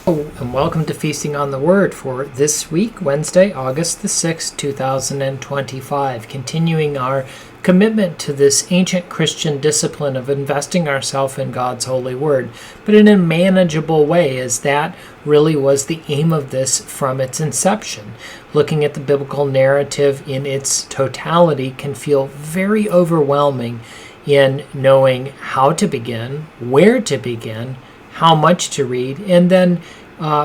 Hello, and welcome to Feasting on the Word for this week, Wednesday, August the 6th, 2025, continuing our commitment to this ancient Christian discipline of investing ourselves in God's holy word, but in a manageable way, as that really was the aim of this from its inception. Looking at the biblical narrative in its totality can feel very overwhelming in knowing how to begin, where to begin, how much to read, and then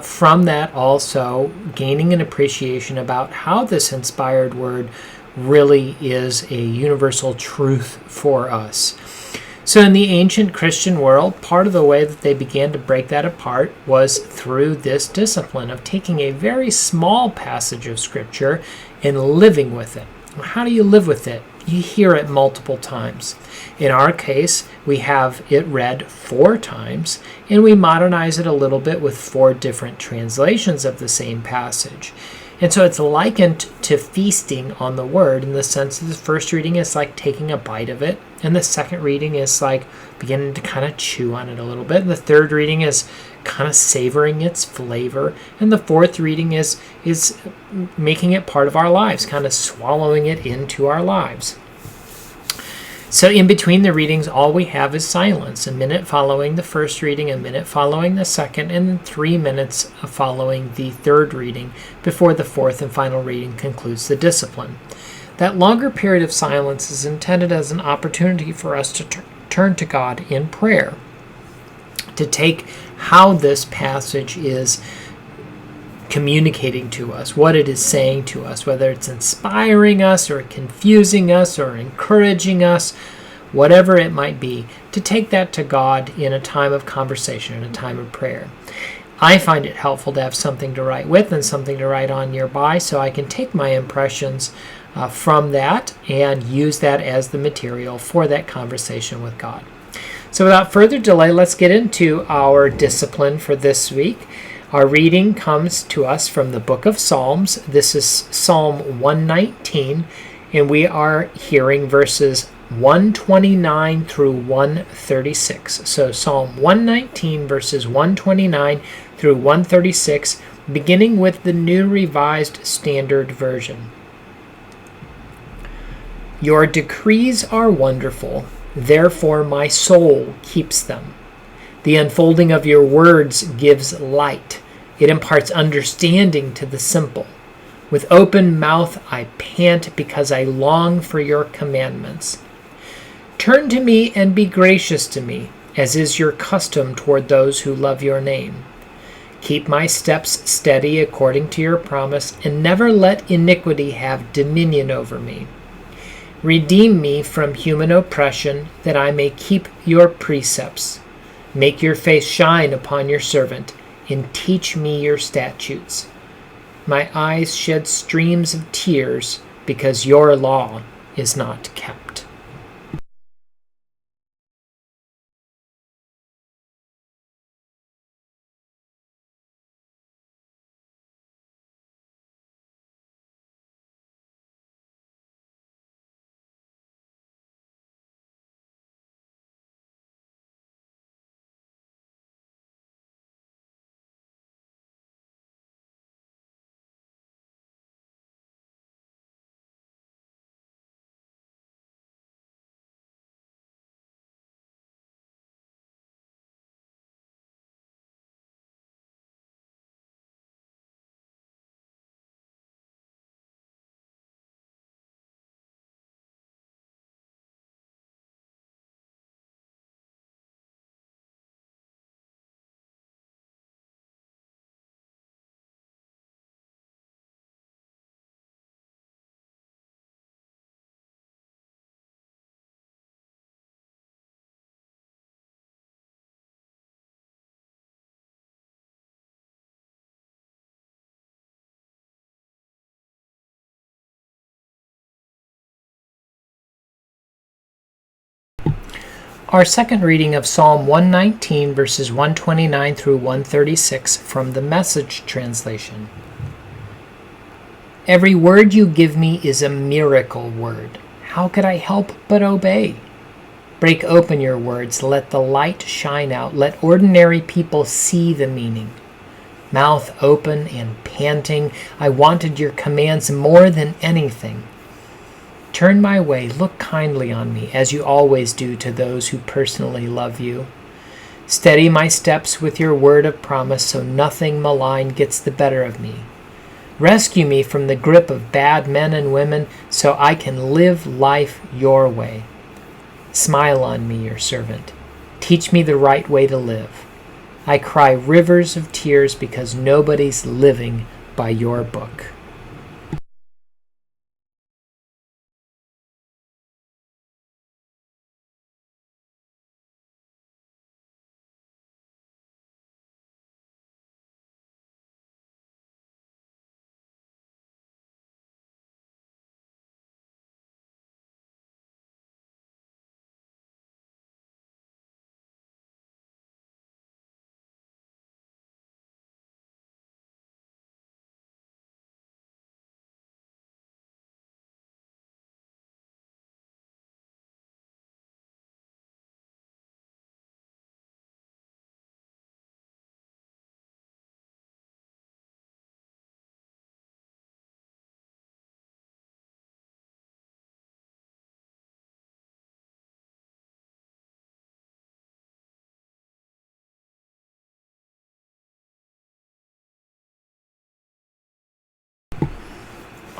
from that also gaining an appreciation about how this inspired word really is a universal truth for us. So in the ancient Christian world, part of the way that they began to break that apart was through this discipline of taking a very small passage of Scripture and living with it. How do you live with it? You hear it multiple times. In our case, we have it read 4 times, and we modernize it a little bit with 4 different translations of the same passage. And so it's likened to feasting on the word in the sense that the first reading is like taking a bite of it, and the second reading is like beginning to kind of chew on it a little bit, and the third reading is kind of savoring its flavor, and the fourth reading is making it part of our lives, kind of swallowing it into our lives. So in between the readings, all we have is silence, a minute following the first reading, a minute following the second, and then 3 minutes following the third reading before the fourth and final reading concludes the discipline. That longer period of silence is intended as an opportunity for us to turn to God in prayer, to take how this passage is communicating to us, what it is saying to us, whether it's inspiring us or confusing us or encouraging us, whatever it might be, to take that to God in a time of conversation, in a time of prayer. I find it helpful to have something to write with and something to write on nearby, so I can take my impressions from that and use that as the material for that conversation with God. So without further delay, let's get into our discipline for this week. Our reading comes to us from the book of Psalms. This is Psalm 119, and we are hearing verses 129 through 136. So Psalm 119, verses 129 through 136, beginning with the New Revised Standard Version. Your decrees are wonderful, therefore my soul keeps them. The unfolding of your words gives light. It imparts understanding to the simple. With open mouth I pant because I long for your commandments. Turn to me and be gracious to me, as is your custom toward those who love your name. Keep my steps steady according to your promise, and never let iniquity have dominion over me. Redeem me from human oppression, that I may keep your precepts. Make your face shine upon your servant, and teach me your statutes. My eyes shed streams of tears, because your law is not kept. Our second reading of Psalm 119, verses 129 through 136 from the Message translation. Every word you give me is a miracle word. How could I help but obey? Break open your words. Let the light shine out. Let ordinary people see the meaning. mouth open and panting. I wanted your commands more than anything. Turn my way, look kindly on me, as you always do to those who personally love you. Steady my steps with your word of promise so nothing malign gets the better of me. Rescue me from the grip of bad men and women so I can live life your way. Smile on me, your servant. Teach me the right way to live. I cry rivers of tears because nobody's living by your book.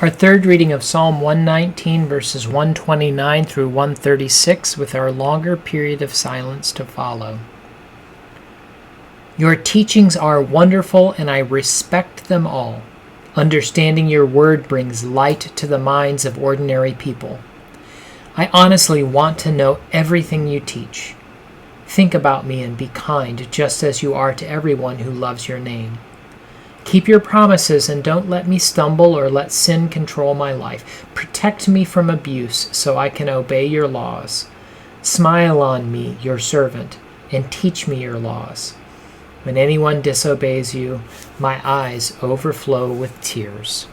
Our third reading of Psalm 119, verses 129 through 136, with our longer period of silence to follow. Your teachings are wonderful, and I respect them all. Understanding your word brings light to the minds of ordinary people. I honestly want to know everything you teach. Think about me and be kind, just as you are to everyone who loves your name. Keep your promises and don't let me stumble or let sin control my life. Protect me from abuse so I can obey your laws. Smile on me, your servant, and teach me your laws. When anyone disobeys you, my eyes overflow with tears.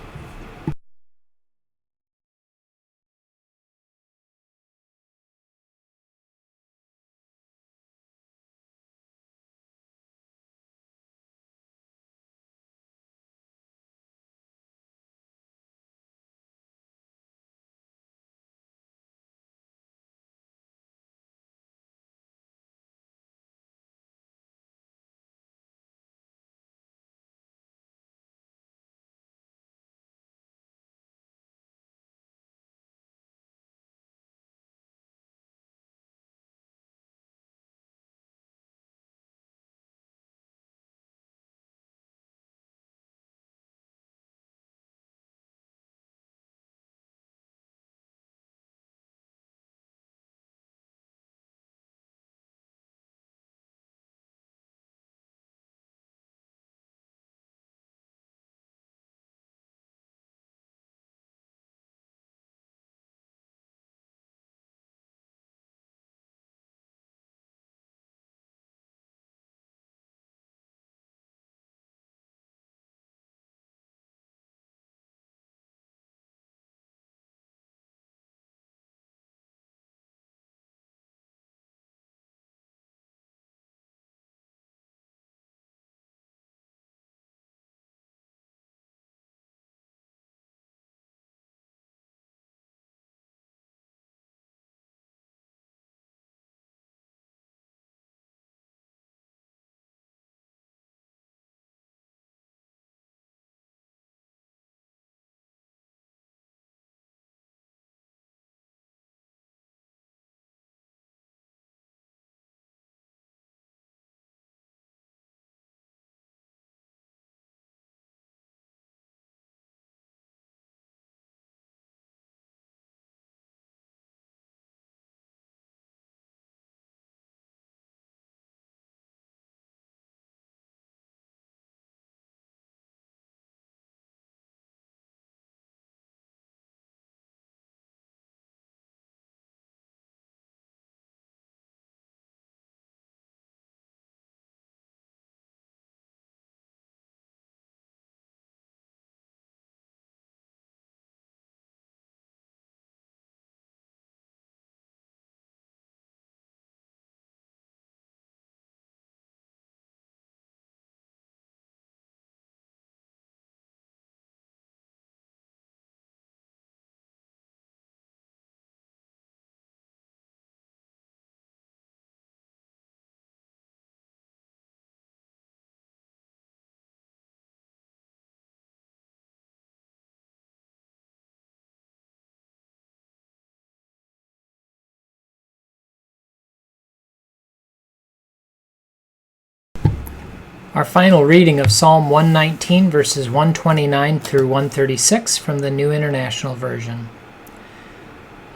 Our final reading of Psalm 119, verses 129 through 136 from the New International Version.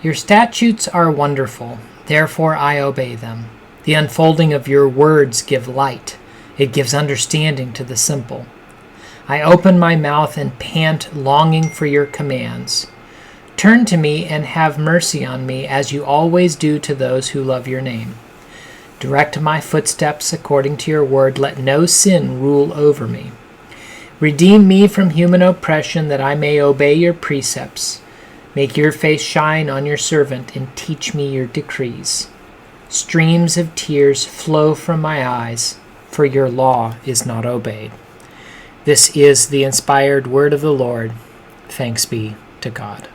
Your statutes are wonderful, therefore I obey them. The unfolding of your words give light. It gives understanding to the simple. I open my mouth and pant, longing for your commands. Turn to me and have mercy on me, as you always do to those who love your name. Direct my footsteps according to your word. Let no sin rule over me. Redeem me from human oppression, that I may obey your precepts. Make your face shine on your servant, and teach me your decrees. Streams of tears flow from my eyes, for your law is not obeyed. This is the inspired word of the Lord. Thanks be to God.